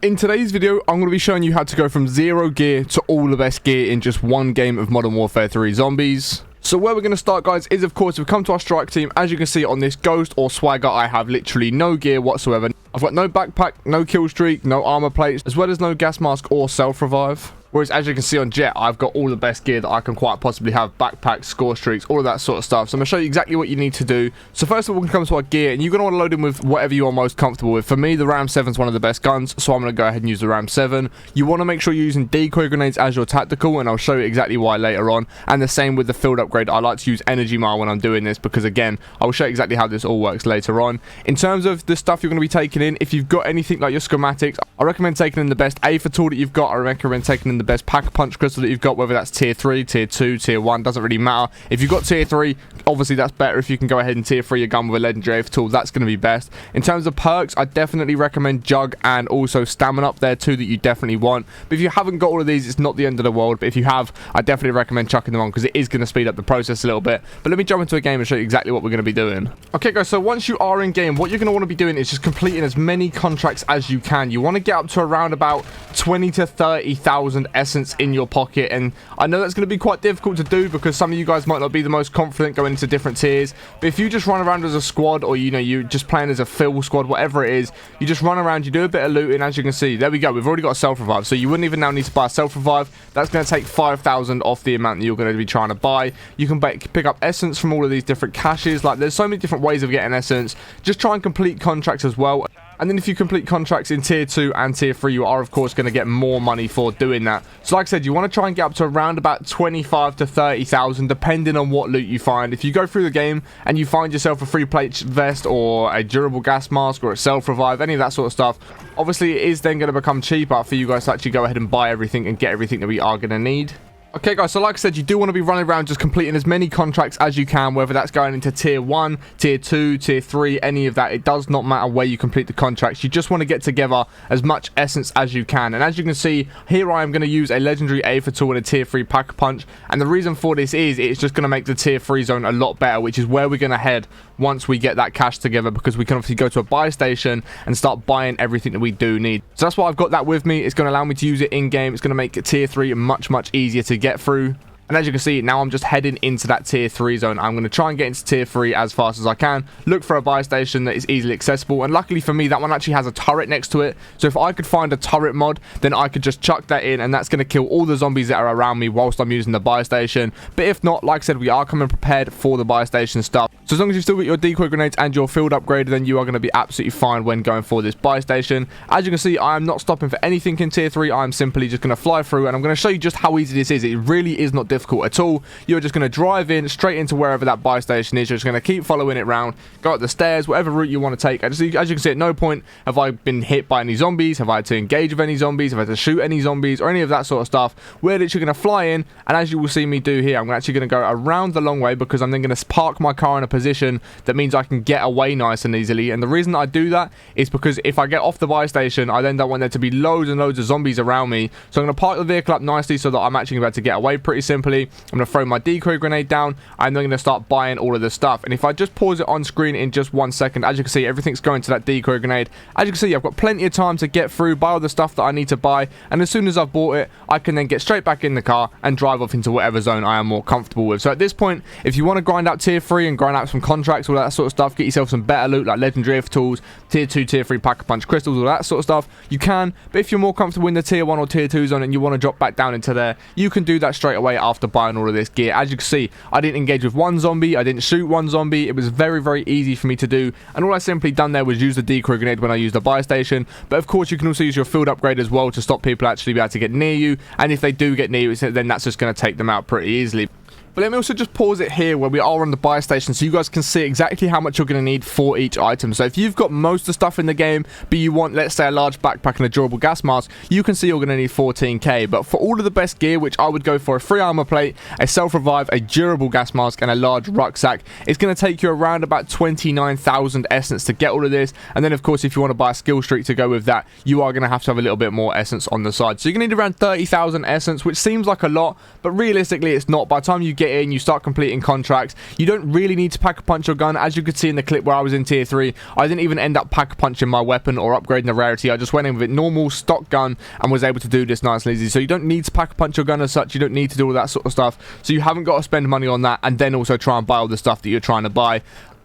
In today's video, I'm going to be showing you how to go from 0 gear to all the best gear in just one game of Modern Warfare 3 Zombies. So where we're going to start, guys, is of course we've come to our strike team. As you can see on this ghost or swagger, I have literally no gear whatsoever. I've got no backpack, no kill streak, no armor plates, as well as no gas mask or self-revive. Whereas as you can see on Jet, I've got all the best gear that I can quite possibly have. Backpacks, score streaks, all of that sort of stuff. So I'm going to show you exactly what you need to do. So first of all, we're going to come to our gear, and you're going to want to load in with whatever you are most comfortable with. For me, the Ram 7 is one of the best guns, so I'm going to go ahead and use the Ram 7. You want to make sure you're using decoy grenades as your tactical, and I'll show you exactly why later on. And the same with the field upgrade. I like to use energy mile when I'm doing this because, again, I will show you exactly how this all works later on. In terms of the stuff you're going to be taking in, if you've got anything like your schematics, I recommend taking in the best AFA tool that you've got. I recommend taking in the best pack-a-punch crystal that you've got, whether that's tier 3, tier 2, tier 1, doesn't really matter. If you've got tier 3, obviously that's better. If you can go ahead and tier 3 your gun with a legendary AFA tool, that's going to be best. In terms of perks, I definitely recommend Jug and also Stamina up there too, that you definitely want. But if you haven't got all of these, it's not the end of the world. But if you have, I definitely recommend chucking them on because it is going to speed up the process a little bit. But let me jump into a game and show you exactly what we're going to be doing. Okay guys, so once you are in game, what you're going to want to be doing is just completing as many contracts as you can. You want to get up to around about 20 to 30,000 essence in your pocket, and I know that's going to be quite difficult to do because some of you guys might not be the most confident going into different tiers. But if you just run around as a squad, or you're just playing as a fill squad, whatever it is, you just run around, you do a bit of looting. As you can see, there we go, we've already got a self-revive, so you wouldn't even now need to buy a self-revive. That's going to take 5,000 off the amount that you're going to be trying to buy. You can pick up essence from all of these different caches. Like, there's so many different ways of getting essence. Just try and complete contracts as well. And then if you complete contracts in tier 2 and tier 3, you are of course going to get more money for doing that. So like I said, you want to try and get up to around about 25 to 30,000 depending on what loot you find. If you go through the game and you find yourself a free plate vest or a durable gas mask or a self-revive, any of that sort of stuff, obviously it is then going to become cheaper for you guys to actually go ahead and buy everything and get everything that we are going to need. Okay guys, so like I said, you do want to be running around just completing as many contracts as you can, whether that's going into tier 1, tier 2, tier 3, any of that. It does not matter where you complete the contracts. You just want to get together as much essence as you can. And as you can see, here I am going to use a legendary AFA tool and a tier 3 pack-a-punch. And the reason for this is it's just going to make the tier 3 zone a lot better, which is where we're going to head once we get that cash together, because we can obviously go to a buy station and start buying everything that we do need. So that's why I've got that with me. It's going to allow me to use it in game. It's going to make tier 3 much easier to get through. And as you can see, now I'm just heading into that tier 3 zone. I'm going to try and get into tier 3 as fast as I can. Look for a buy station that is easily accessible. And luckily for me, that one actually has a turret next to it. So if I could find a turret mod, then I could just chuck that in, and that's going to kill all the zombies that are around me whilst I'm using the buy station. But if not, like I said, we are coming prepared for the buy station stuff. So as long as you've still got your decoy grenades and your field upgrade, then you are going to be absolutely fine when going for this buy station. As you can see, I am not stopping for anything in tier 3. I'm simply just going to fly through, and I'm going to show you just how easy this is. It really is not difficult at all. You're just going to drive in straight into wherever that buy station is. You're just going to keep following it round, go up the stairs, whatever route you want to take. As you can see, at no point have I been hit by any zombies, have I had to engage with any zombies, have I had to shoot any zombies, or any of that sort of stuff. We're literally going to fly in, and as you will see me do here, I'm actually going to go around the long way, because I'm then going to park my car in a position that means I can get away nice and easily. And the reason I do that is because if I get off the buy station, I then don't want there to be loads and loads of zombies around me. So I'm going to park the vehicle up nicely so that I'm actually about to get away pretty simply. I'm going to throw my decoy grenade down, and then going to start buying all of the stuff. And if I just pause it on screen in just 1 second, as you can see, everything's going to that decoy grenade. As you can see, I've got plenty of time to get through, buy all the stuff that I need to buy, and as soon as I've bought it, I can then get straight back in the car and drive off into whatever zone I am more comfortable with. So at this point, if you want to grind out tier 3 and grind out some contracts, all that sort of stuff, get yourself some better loot like legendary AFA tools, tier 2, tier 3 pack-a-punch crystals, all that sort of stuff, you can. But if you're more comfortable in the tier 1 or tier 2 zone and you want to drop back down into there, you can do that straight away after buying all of this gear. As you can see, I didn't engage with one zombie, I didn't shoot one zombie. It was very easy for me to do, and all I simply done there was use the decoy grenade when I used the buy station. But of course, you can also use your field upgrade as well to stop people actually be able to get near you, and if they do get near you, then that's just going to take them out pretty easily. But let me also just pause it here where we are on the buy station so you guys can see exactly how much you're going to need for each item. So if you've got most of the stuff in the game, but you want, let's say, a large backpack and a durable gas mask, you can see you're going to need 14k. But for all of the best gear, which I would go for a free armor plate, a self-revive, a durable gas mask, and a large rucksack, it's going to take you around about 29,000 essence to get all of this. And then, of course, if you want to buy a skill streak to go with that, you are going to have a little bit more essence on the side. So you're going to need around 30,000 essence, which seems like a lot, but realistically, it's not. By the time time you get in, you start completing contracts. You don't really need to pack a punch your gun. As you could see in the clip where I was in tier 3, I didn't even end up pack a punching my weapon or upgrading the rarity. I just went in with a normal stock gun and was able to do this nice and easy. So you don't need to pack a punch your gun as such. You don't need to do all that sort of stuff. So you haven't got to spend money on that and then also try and buy all the stuff that you're trying to buy.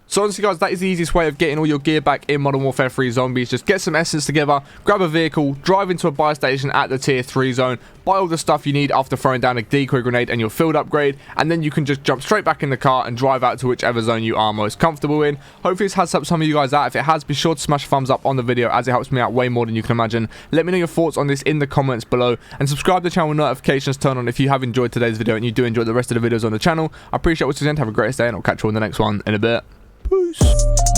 So honestly guys, that is the easiest way of getting all your gear back in Modern Warfare 3 Zombies. Just get some essence together, grab a vehicle, drive into a buy station at the tier 3 zone, buy all the stuff you need after throwing down a decoy grenade and your field upgrade, and then you can just jump straight back in the car and drive out to whichever zone you are most comfortable in. Hopefully this has helped some of you guys out. If it has, be sure to smash a thumbs up on the video as it helps me out way more than you can imagine. Let me know your thoughts on this in the comments below, and subscribe to the channel with notifications turned on if you have enjoyed today's video and you do enjoy the rest of the videos on the channel. I appreciate watching, have a great day, and I'll catch you on the next one in a bit. Peace.